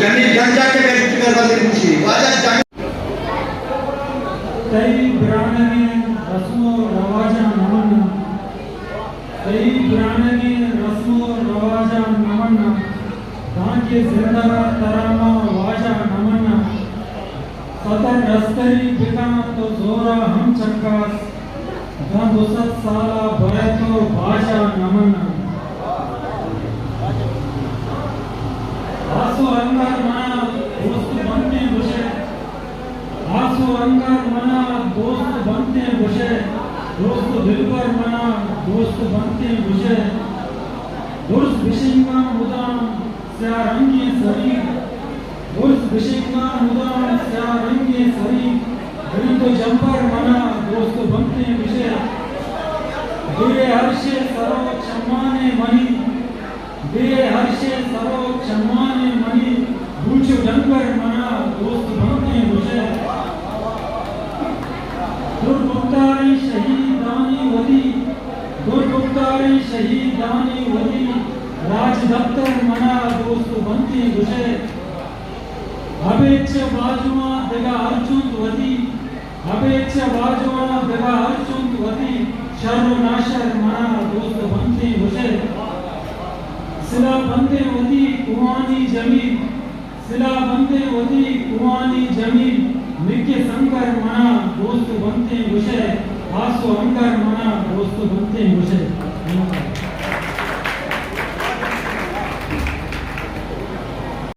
जमीन गंजाचे व्यक्त करवाली खुशी वाजा कई ब्राह्मणी रस्मों रवाजा नमन कई ब्राह्मणी रस्मों रवाजा नमन ताकि जिंदा तरामा वाजा नमन सतर रस्तरी बिना तो जोरा हम चक्कास गा 200 साला भय तो भाषा नमन आसो अंगार मना दोस्त बनते घुसे आसो अंगार मना दोस्त बनते घुसे दोस्त दिलबर मना दोस्त बनते घुसे दुर्स विशिंगा मुदाम स्यारंगी सरी दुर्स विशिंगा मुदाम स्यारंगी सरी तो जंपर मना दोस्त बनते घुसे दिए हर्षे सरो क्षमाने मनी दिए हर्षे सरो क्षमाने मनी पूछो जंपर मना दोस्त बनते घुसे दुर्गुप्तारी शहीदानी वदी दुर्गुप्तारी शहीदानी वदी राज दफ्तर मना दोस्त बनते घुसे अपेक्ष बाजुआ देगा अर्जुन वदी अपेक्ष बाजुआ देगा अर्जुन वदी शर्व नाशर मना दोस्त बनते घुसे सिला बनते वदी कुवानी जमीन सिला बनते वदी कुवानी जमीन नित्य संकर मना दोस्त बनते घुसे आसो अंकर मना दोस्त बनते घुसे।